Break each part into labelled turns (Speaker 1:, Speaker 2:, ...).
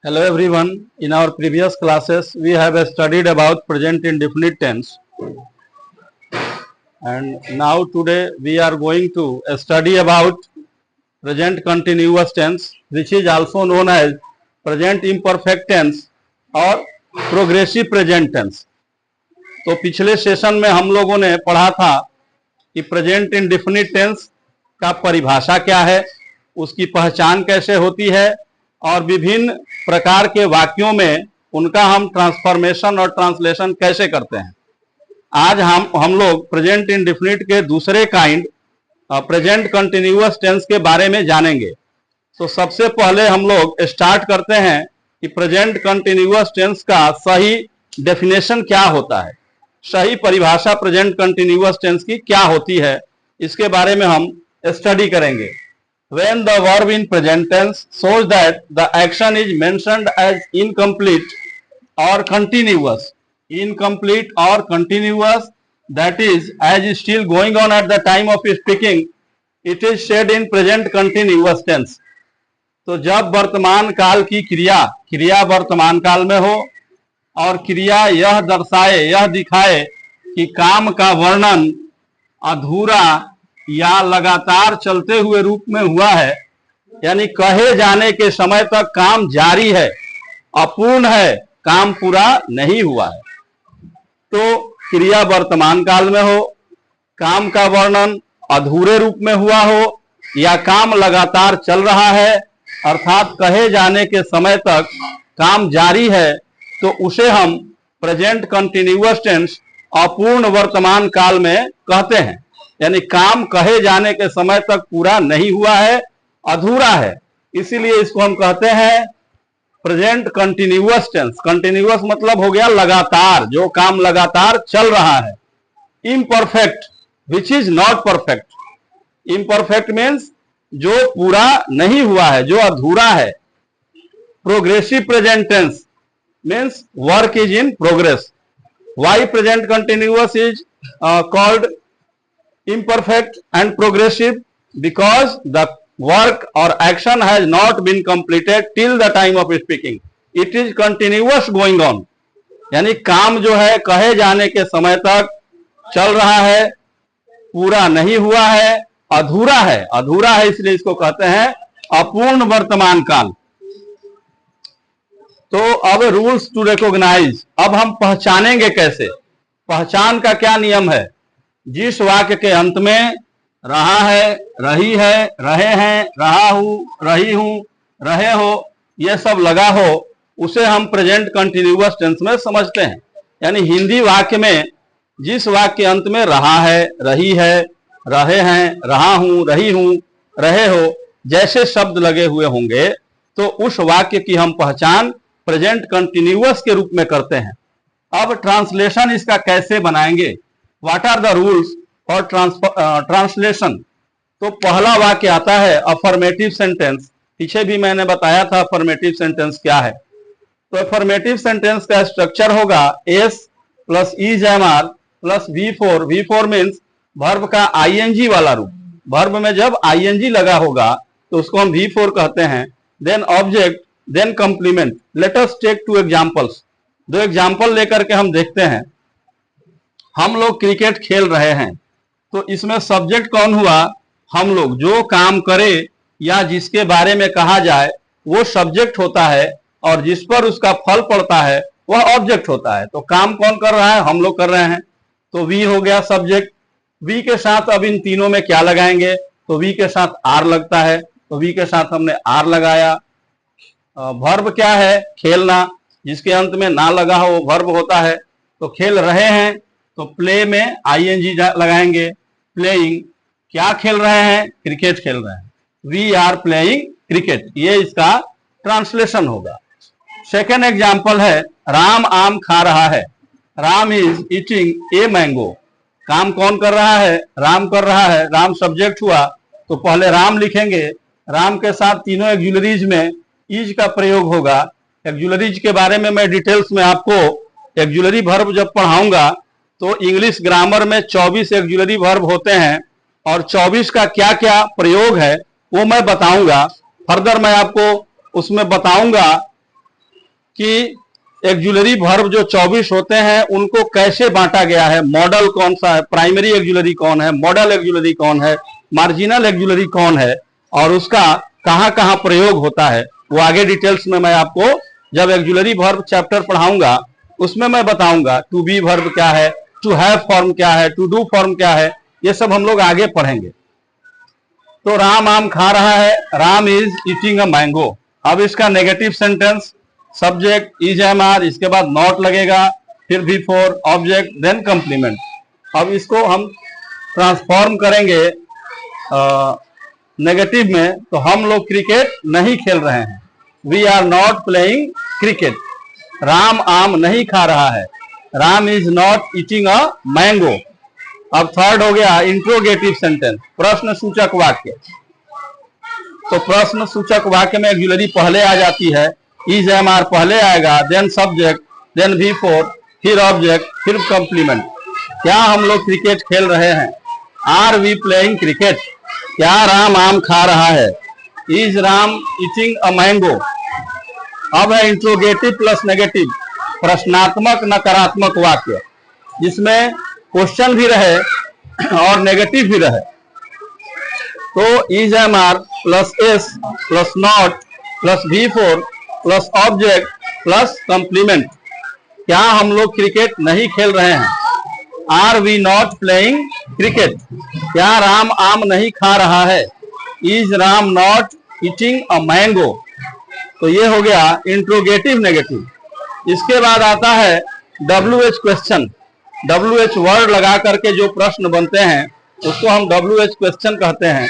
Speaker 1: Hello everyone. In our previous classes, we have studied about present indefinite tense, and now today we are going to study about present continuous tense, which is also known as present imperfect tense और progressive present tense. तो पिछले session में हम लोगों ने पढ़ा था कि प्रेजेंट इंडेफिनिट टेंस का परिभाषा क्या है, उसकी पहचान कैसे होती है और विभिन्न प्रकार के वाक्यों में उनका हम ट्रांसफॉर्मेशन और ट्रांसलेशन कैसे करते हैं। आज हम लोग प्रेजेंट इंडेफिनिट के दूसरे काइंड प्रेजेंट कंटिन्यूअस टेंस के बारे में जानेंगे। तो सबसे पहले हम लोग स्टार्ट करते हैं कि प्रेजेंट कंटिन्यूअस टेंस का सही डेफिनेशन क्या होता है, सही परिभाषा प्रेजेंट कंटिन्यूअस टेंस की क्या होती है, इसके बारे में हम स्टडी करेंगे। When the verb in present tense shows that the action is mentioned as incomplete or continuous, that is, as still going on at the time of speaking, it is said in present continuous tense. तो जब वर्तमान काल की क्रिया वर्तमान काल में हो और क्रिया यह दर्शाए, यह दिखाए कि काम का वर्णन अधूरा या लगातार चलते हुए रूप में हुआ है, यानी कहे जाने के समय तक काम जारी है, अपूर्ण है, काम पूरा नहीं हुआ है। तो क्रिया वर्तमान काल में हो, काम का वर्णन अधूरे रूप में हुआ हो या काम लगातार चल रहा है, अर्थात कहे जाने के समय तक काम जारी है, तो उसे हम प्रेजेंट कंटिन्यूअस टेंस अपूर्ण वर्तमान काल में कहते हैं। यानी काम कहे जाने के समय तक पूरा नहीं हुआ है, अधूरा है, इसीलिए इसको हम कहते हैं प्रेजेंट कंटिन्यूअस टेंस। कंटिन्यूअस मतलब हो गया लगातार, जो काम लगातार चल रहा है। Imperfect which is not perfect, imperfect means जो पूरा नहीं हुआ है, जो अधूरा है। Progressive present tense means work is in progress. Why present continuous is called imperfect and progressive? Because the work or action has not been completed till the time of speaking, it is continuous going on. यानी काम जो है कहे जाने के समय तक चल रहा है, पूरा नहीं हुआ है, अधूरा है। अधूरा है इसलिए इसको कहते हैं अपूर्ण वर्तमान काल। तो अब रूल्स टू रिकॉग्नाइज, अब हम पहचानेंगे कैसे, पहचान का क्या नियम है। जिस वाक्य के अंत में रहा है, रही है, रहे हैं, रहा हूं, रही हूं, रहे हो, यह सब लगा हो, उसे हम प्रेजेंट कंटिन्यूअस टेंस में समझते हैं। यानी हिंदी वाक्य में जिस वाक्य के अंत में रहा है, रही है, रहे हैं, रहा हूं, रही हूं, रहे हो जैसे शब्द लगे हुए होंगे, तो उस वाक्य की हम पहचान प्रेजेंट कंटिन्यूअस के रूप में करते हैं। अब ट्रांसलेशन इसका कैसे बनाएंगे, what are the rules for translation. तो पहला वाक्य आता है अफर्मेटिव सेंटेंस। पीछे भी मैंने बताया था अफर्मेटिव सेंटेंस क्या है। तो अफर्मेटिव सेंटेंस का स्ट्रक्चर होगा S plus is-M-are plus V4। V4 means verb का आईएनजी वाला रूप। वर्ब में जब आईएनजी लगा होगा तो उसको हम V4 कहते हैं। Then object, then complement. Let us take 2 examples. 2 example लेकर के हम देखते हैं। हम लोग क्रिकेट खेल रहे हैं, तो इसमें सब्जेक्ट कौन हुआ, हम लोग। जो काम करे या जिसके बारे में कहा जाए वो सब्जेक्ट होता है, और जिस पर उसका फल पड़ता है वह ऑब्जेक्ट होता है। तो काम कौन कर रहा है, हम लोग कर रहे हैं, तो वी हो गया सब्जेक्ट। वी के साथ अब इन तीनों में क्या लगाएंगे, तो वी के साथ आर लगता है, तो वी के साथ हमने आर लगाया। वर्ब क्या है, खेलना, जिसके अंत में ना लगा हो वो वर्ब होता है। तो खेल रहे हैं, तो प्ले में आईएनजी लगाएंगे, प्लेइंग। क्या खेल रहे हैं, क्रिकेट खेल रहे हैं, वी आर प्लेइंग क्रिकेट, ये इसका ट्रांसलेशन होगा। सेकेंड एग्जाम्पल है राम आम खा रहा है। Ram is eating a mango. काम कौन कर रहा है? राम कर रहा है। राम सब्जेक्ट हुआ तो पहले राम लिखेंगे। राम के साथ तीनों एक्जुलरीज में इज का प्रयोग होगा। एक्जुलरीज के बारे में मैं डिटेल्स में आपको एक्जुलरी वर्ब जब पढ़ाऊंगा तो इंग्लिश ग्रामर में 24 एक्जुलरी वर्ब होते हैं और 24 का क्या क्या प्रयोग है वो मैं बताऊंगा। फर्दर मैं आपको उसमें बताऊंगा कि एक्जुलरी वर्ब जो 24 होते हैं उनको कैसे बांटा गया है, मॉडल कौन सा है, प्राइमरी एक्जुलरी कौन है, मॉडल एक्जुलरी कौन है, मार्जिनल एक्जुलरी कौन है और उसका कहां कहां प्रयोग होता है, वो आगे डिटेल्स में मैं आपको जब एक्जुलरी वर्ब चैप्टर पढ़ाऊंगा उसमें मैं बताऊंगा। टू बी वर्ब क्या है, टू हैव फॉर्म क्या है, टू डू फॉर्म क्या है, ये सब हम लोग आगे पढ़ेंगे। तो राम आम खा रहा है, Ram is eating a mango. अब इसका negative sentence, subject is am are, इसके बाद नॉट लगेगा, फिर बिफोर ऑब्जेक्ट देन कंप्लीमेंट। अब इसको हम ट्रांसफॉर्म करेंगे नेगेटिव में, तो हम लोग क्रिकेट नहीं खेल रहे हैं। We are not playing cricket. Ram आम नहीं खा रहा है। Ram is not eating a mango. अब थर्ड हो गया इंट्रोगेटिव सेंटेंस, प्रश्न सूचक वाक्य। तो प्रश्न सूचक वाक्य में एक्जुलरी पहले आ जाती है, इज एम आर पहले आएगा, देन सब्जेक्ट, देन बिफोर, फिर ऑब्जेक्ट, फिर कंप्लीमेंट। क्या हम लोग क्रिकेट खेल रहे हैं? Are we playing cricket? क्या राम आम खा रहा है? Is Ram eating a mango? अब है इंट्रोगेटिव प्लस नेगेटिव, प्रश्नात्मक नकारात्मक वाक्य, जिसमें क्वेश्चन भी रहे और नेगेटिव भी रहे। तो is am are plus S plus not plus V four plus object plus complement. क्या हम लोग क्रिकेट नहीं खेल रहे हैं? Are we not playing cricket? क्या राम आम नहीं खा रहा है? Is Ram not eating a mango? तो ये हो गया इंट्रोगेटिव नेगेटिव। इसके बाद आता है WH क्वेश्चन। WH वर्ड लगा करके जो प्रश्न बनते हैं उसको हम WH क्वेश्चन कहते हैं।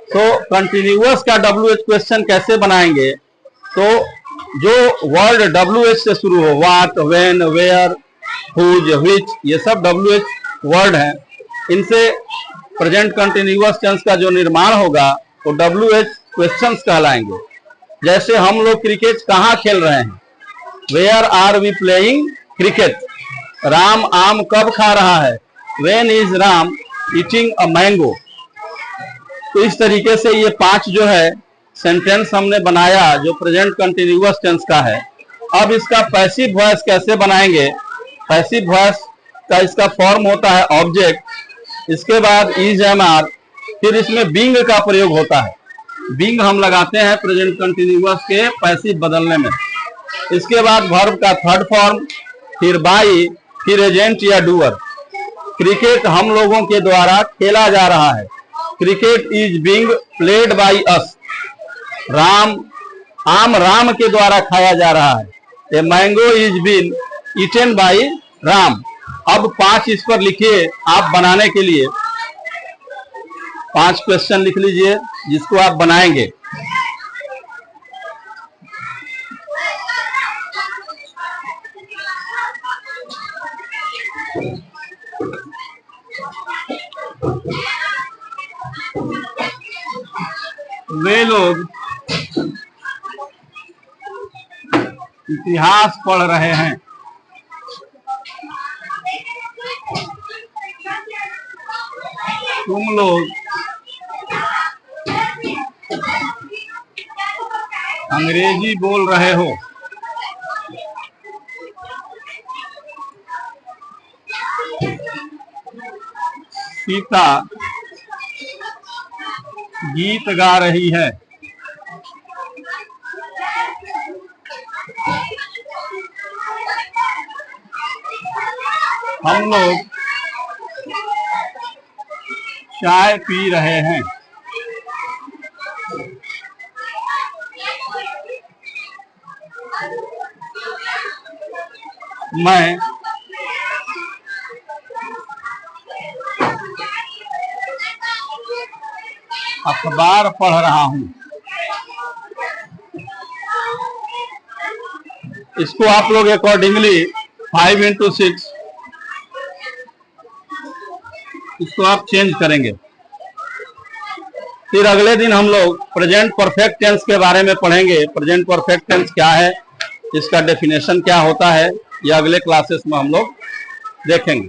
Speaker 1: तो कंटिन्यूअस का WH क्वेश्चन कैसे बनाएंगे? तो जो वर्ड WH से शुरू हो, what, when, where, whose, which, ये सब WH वर्ड हैं। इनसे प्रेजेंट कंटिन्यूअस टेंस का जो निर्माण होगा वो WH क्वेश्चंस कहलाएंगे। जैसे हम लोग क्रिकेट कहाँ खेल रहे हैं? Where are we playing cricket? Ram आम कब खा रहा है? When is Ram eating a mango? तो इस तरीके से ये 5 जो है सेंटेंस हमने बनाया जो प्रेजेंट कंटिन्यूअस टेंस का है। अब इसका पैसिव वॉइस कैसे बनाएंगे? पैसिव वॉइस का इसका फॉर्म होता है ऑब्जेक्ट, इसके बाद इज एम आर, फिर इसमें बीइंग का प्रयोग होता है। बीइंग हम लगाते हैं प्रेजेंट कंटिन्यूअस के पैसिव बदलने में। इसके बाद वर्ब का थर्ड फॉर्म, फिर बाई, फिर एजेंट या डूअर। क्रिकेट हम लोगों के द्वारा खेला जा रहा है। Cricket is being played by us. Ram आम राम के द्वारा खाया जा रहा है। A mango is been eaten by Ram. अब 5 इस पर लिखिए आप बनाने के लिए। 5 क्वेश्चन लिख लीजिए जिसको आप बनाएंगे। वे लोग इतिहास पढ़ रहे हैं। तुम लोग अंग्रेजी बोल रहे हो। सीता गीत गा रही है। हम लोग चाय पी रहे हैं। मैं अखबार पढ़ रहा हूं। इसको आप लोग अकॉर्डिंगली 5 into 6 इसको आप चेंज करेंगे। फिर अगले दिन हम लोग प्रेजेंट परफेक्ट टेंस के बारे में पढ़ेंगे। प्रेजेंट परफेक्ट टेंस क्या है, इसका डेफिनेशन क्या होता है, ये अगले क्लासेस में हम लोग देखेंगे।